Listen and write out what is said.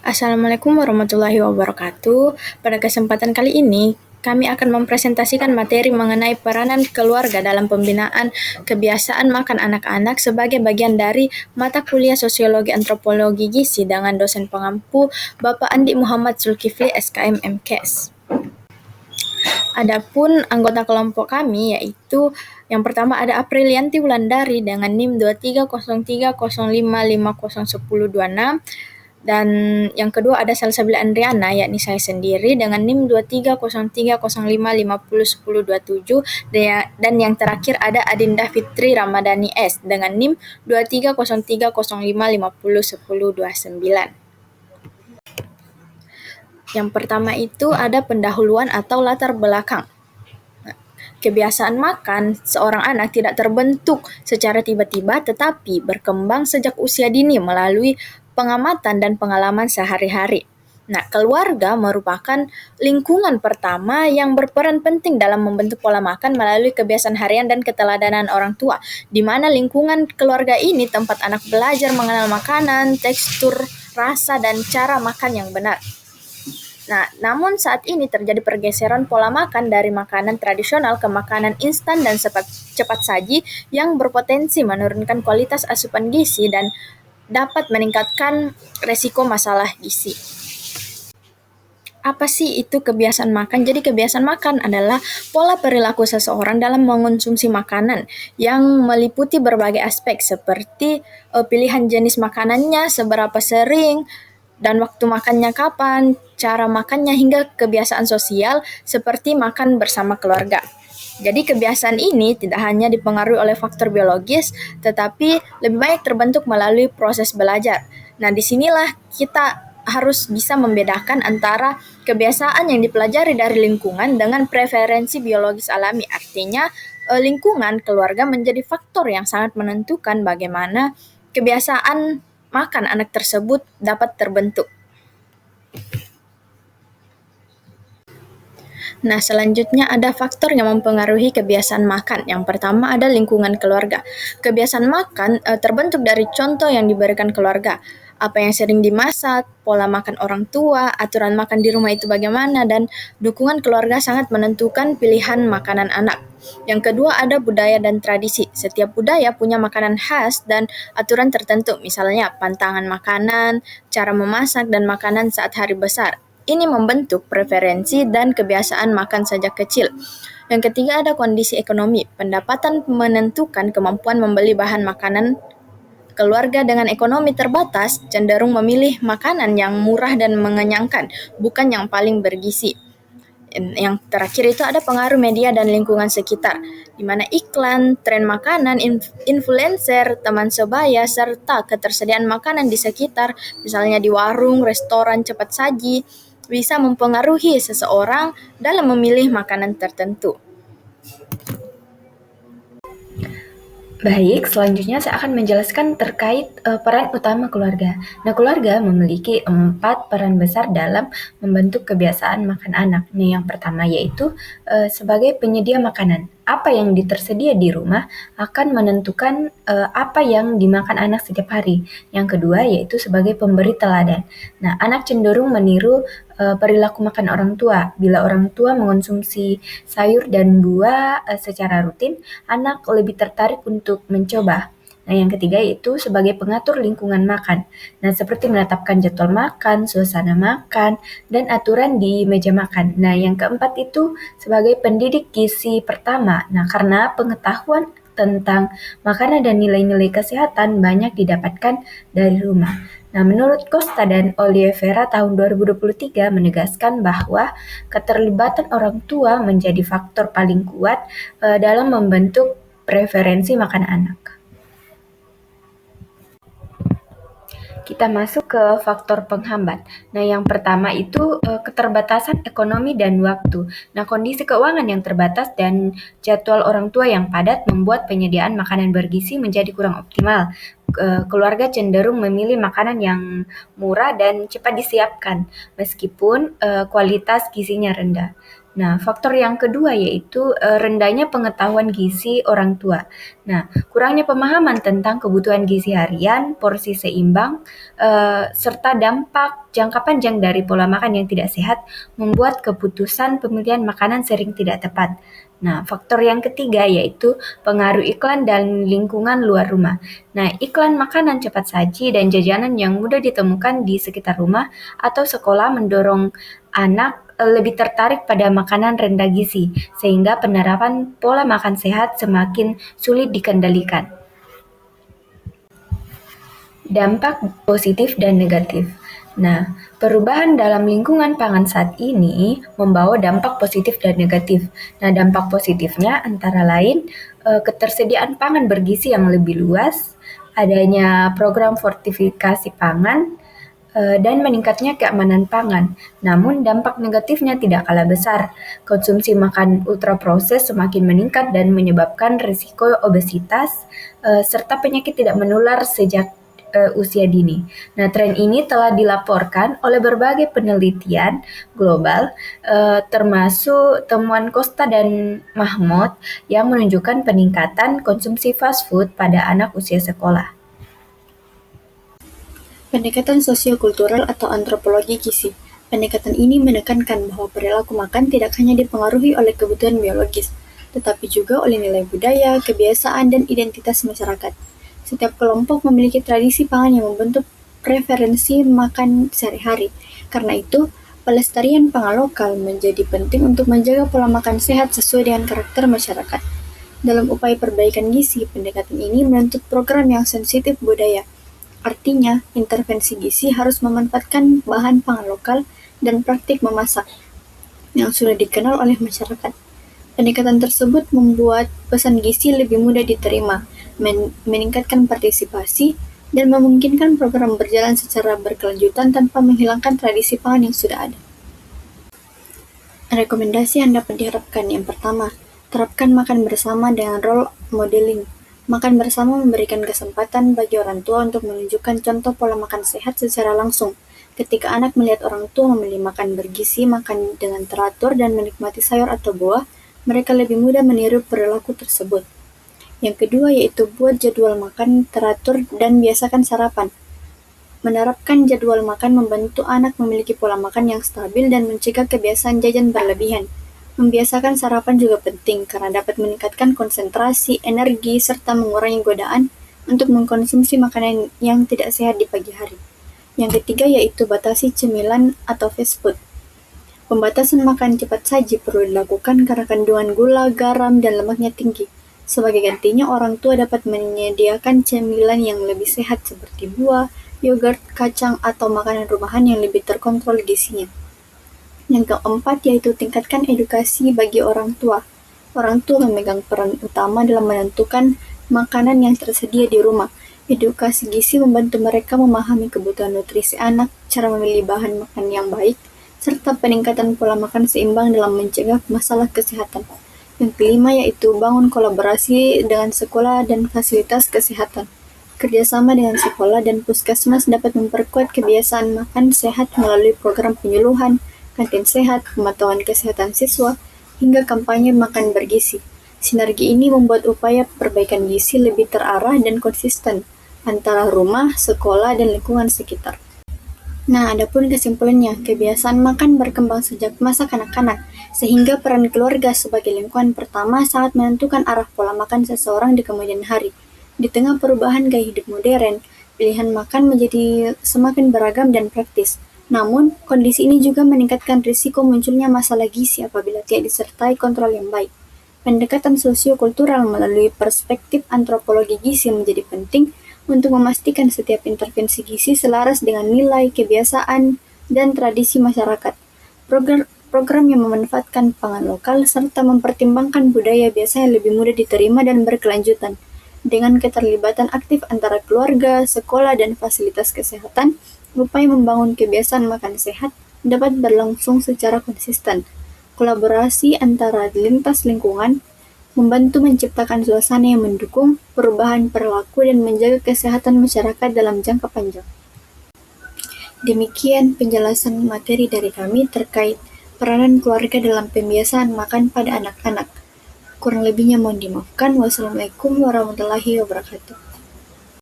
Assalamualaikum warahmatullahi wabarakatuh. Pada kesempatan kali ini, kami akan mempresentasikan materi mengenai peranan keluarga dalam pembinaan kebiasaan makan anak-anak sebagai bagian dari mata kuliah Sosiologi Antropologi Gizi dengan dosen pengampu Bapak Andi Muhammad Zulkifli SKM MKes. Adapun anggota kelompok kami yaitu yang pertama ada Aprilianti Wulandari dengan NIM 230305501026 dan yang kedua ada Salsabila Andriana yakni saya sendiri dengan NIM 230305501027 dan yang terakhir ada Adinda Fitri Ramadhani S dengan NIM 230305501029. Yang pertama itu ada pendahuluan atau latar belakang. Kebiasaan makan seorang anak tidak terbentuk secara tiba-tiba tetapi berkembang sejak usia dini melalui pengamatan dan pengalaman sehari-hari. Nah, keluarga merupakan lingkungan pertama yang berperan penting dalam membentuk pola makan melalui kebiasaan harian dan keteladanan orang tua, di mana lingkungan keluarga ini tempat anak belajar mengenal makanan, tekstur, rasa, dan cara makan yang benar. Nah, namun saat ini terjadi pergeseran pola makan dari makanan tradisional ke makanan instan dan cepat saji yang berpotensi menurunkan kualitas asupan gizi dan dapat meningkatkan resiko masalah gizi. Apa sih itu kebiasaan makan? Jadi kebiasaan makan adalah pola perilaku seseorang dalam mengonsumsi makanan yang meliputi berbagai aspek seperti pilihan jenis makanannya, seberapa sering, dan waktu makannya kapan, cara makannya hingga kebiasaan sosial seperti makan bersama keluarga. Jadi kebiasaan ini tidak hanya dipengaruhi oleh faktor biologis, tetapi lebih banyak terbentuk melalui proses belajar. Nah, disinilah kita harus bisa membedakan antara kebiasaan yang dipelajari dari lingkungan dengan preferensi biologis alami. Artinya, lingkungan keluarga menjadi faktor yang sangat menentukan bagaimana kebiasaan makan anak tersebut dapat terbentuk. Nah, selanjutnya ada faktor yang mempengaruhi kebiasaan makan. Yang pertama ada lingkungan keluarga. Kebiasaan makan terbentuk dari contoh yang diberikan keluarga. Apa yang sering dimasak, pola makan orang tua, aturan makan di rumah itu bagaimana, dan dukungan keluarga sangat menentukan pilihan makanan anak. Yang kedua ada budaya dan tradisi. Setiap budaya punya makanan khas dan aturan tertentu, misalnya pantangan makanan, cara memasak, dan makanan saat hari besar. Ini membentuk preferensi dan kebiasaan makan sejak kecil. Yang ketiga ada kondisi ekonomi. Pendapatan menentukan kemampuan membeli bahan makanan. Keluarga dengan ekonomi terbatas cenderung memilih makanan yang murah dan mengenyangkan, bukan yang paling bergizi. Yang terakhir itu ada pengaruh media dan lingkungan sekitar, di mana iklan, tren makanan, influencer, teman sebaya, serta ketersediaan makanan di sekitar, misalnya di warung, restoran cepat saji, bisa mempengaruhi seseorang dalam memilih makanan tertentu. Baik, selanjutnya saya akan menjelaskan terkait peran utama keluarga. Nah, keluarga memiliki 4 peran besar dalam membentuk kebiasaan makan anak. Nih, yang pertama yaitu sebagai penyedia makanan. Apa yang tersedia di rumah akan menentukan apa yang dimakan anak setiap hari. Yang kedua yaitu sebagai pemberi teladan. Nah, anak cenderung meniru perilaku makan orang tua. Bila orang tua mengonsumsi sayur dan buah secara rutin, anak lebih tertarik untuk mencoba. Nah, yang ketiga yaitu sebagai pengatur lingkungan makan. Nah, seperti menetapkan jadwal makan, suasana makan, dan aturan di meja makan. Nah, yang keempat itu sebagai pendidik gizi pertama. Nah, karena pengetahuan tentang makanan dan nilai-nilai kesehatan banyak didapatkan dari rumah. Nah, menurut Costa dan Oliveira tahun 2023 menegaskan bahwa keterlibatan orang tua menjadi faktor paling kuat dalam membentuk preferensi makan anak. Kita masuk ke faktor penghambat. Nah, yang pertama itu keterbatasan ekonomi dan waktu. Nah, kondisi keuangan yang terbatas dan jadwal orang tua yang padat membuat penyediaan makanan bergizi menjadi kurang optimal. Keluarga cenderung memilih makanan yang murah dan cepat disiapkan, meskipun kualitas gizinya rendah. Nah, faktor yang kedua yaitu rendahnya pengetahuan gizi orang tua. Nah, kurangnya pemahaman tentang kebutuhan gizi harian, porsi seimbang, serta dampak jangka panjang dari pola makan yang tidak sehat membuat keputusan pemilihan makanan sering tidak tepat. Nah, faktor yang ketiga yaitu pengaruh iklan dan lingkungan luar rumah. Nah, iklan makanan cepat saji dan jajanan yang mudah ditemukan di sekitar rumah atau sekolah mendorong anak lebih tertarik pada makanan rendah gizi, sehingga penerapan pola makan sehat semakin sulit dikendalikan. Dampak positif dan negatif. Nah, perubahan dalam lingkungan pangan saat ini membawa dampak positif dan negatif. Nah, dampak positifnya antara lain ketersediaan pangan bergizi yang lebih luas, adanya program fortifikasi pangan, dan meningkatnya keamanan pangan. Namun dampak negatifnya tidak kalah besar. Konsumsi makan ultraproses semakin meningkat dan menyebabkan risiko obesitas serta penyakit tidak menular sejak usia dini. Nah, tren ini telah dilaporkan oleh berbagai penelitian global, termasuk temuan Costa dan Mahmoud yang menunjukkan peningkatan konsumsi fast food pada anak usia sekolah. Pendekatan sosiokultural atau antropologi gizi. Pendekatan ini menekankan bahwa perilaku makan tidak hanya dipengaruhi oleh kebutuhan biologis, tetapi juga oleh nilai budaya, kebiasaan, dan identitas masyarakat. Setiap kelompok memiliki tradisi pangan yang membentuk preferensi makan sehari-hari. Karena itu, pelestarian pangan lokal menjadi penting untuk menjaga pola makan sehat sesuai dengan karakter masyarakat. Dalam upaya perbaikan gizi, pendekatan ini menuntut program yang sensitif budaya. Artinya, intervensi gizi harus memanfaatkan bahan pangan lokal dan praktik memasak yang sudah dikenal oleh masyarakat. Pendekatan tersebut membuat pesan gizi lebih mudah diterima, meningkatkan partisipasi, dan memungkinkan program berjalan secara berkelanjutan tanpa menghilangkan tradisi pangan yang sudah ada. Rekomendasi yang dapat diharapkan yang pertama, terapkan makan bersama dengan role modeling. Makan bersama memberikan kesempatan bagi orang tua untuk menunjukkan contoh pola makan sehat secara langsung. Ketika anak melihat orang tua memilih makan bergizi, makan dengan teratur, dan menikmati sayur atau buah, mereka lebih mudah meniru perilaku tersebut. Yang kedua yaitu buat jadwal makan teratur dan biasakan sarapan. Menerapkan jadwal makan membantu anak memiliki pola makan yang stabil dan mencegah kebiasaan jajan berlebihan. Membiasakan sarapan juga penting karena dapat meningkatkan konsentrasi, energi, serta mengurangi godaan untuk mengkonsumsi makanan yang tidak sehat di pagi hari. Yang ketiga yaitu batasi cemilan atau fast food. Pembatasan makan cepat saji perlu dilakukan karena kandungan gula, garam, dan lemaknya tinggi. Sebagai gantinya, orang tua dapat menyediakan cemilan yang lebih sehat seperti buah, yogurt, kacang, atau makanan rumahan yang lebih terkontrol gizinya. Yang keempat yaitu tingkatkan edukasi bagi orang tua. Orang tua memegang peran utama dalam menentukan makanan yang tersedia di rumah. Edukasi gizi membantu mereka memahami kebutuhan nutrisi anak, cara memilih bahan makan yang baik, serta peningkatan pola makan seimbang dalam mencegah masalah kesehatan. Yang kelima yaitu bangun kolaborasi dengan sekolah dan fasilitas kesehatan. Kerjasama dengan sekolah dan puskesmas dapat memperkuat kebiasaan makan sehat melalui program penyuluhan, kantin sehat, pemantauan kesehatan siswa, hingga kampanye makan bergizi. Sinergi ini membuat upaya perbaikan gizi lebih terarah dan konsisten antara rumah, sekolah, dan lingkungan sekitar. Nah, adapun kesimpulannya, kebiasaan makan berkembang sejak masa kanak-kanak, sehingga peran keluarga sebagai lingkungan pertama sangat menentukan arah pola makan seseorang di kemudian hari. Di tengah perubahan gaya hidup modern, pilihan makan menjadi semakin beragam dan praktis. Namun, kondisi ini juga meningkatkan risiko munculnya masalah gizi apabila tidak disertai kontrol yang baik. Pendekatan sosiokultural melalui perspektif antropologi gizi menjadi penting untuk memastikan setiap intervensi gizi selaras dengan nilai, kebiasaan, dan tradisi masyarakat. Program yang memanfaatkan pangan lokal serta mempertimbangkan budaya biasanya lebih mudah diterima dan berkelanjutan. Dengan keterlibatan aktif antara keluarga, sekolah, dan fasilitas kesehatan, upaya membangun kebiasaan makan sehat dapat berlangsung secara konsisten. Kolaborasi antara lintas lingkungan membantu menciptakan suasana yang mendukung perubahan perilaku dan menjaga kesehatan masyarakat dalam jangka panjang. Demikian penjelasan materi dari kami terkait Peranan keluarga dalam pembiasaan makan pada anak-anak. Kurang lebihnya mohon dimaafkan. Wassalamualaikum warahmatullahi wabarakatuh.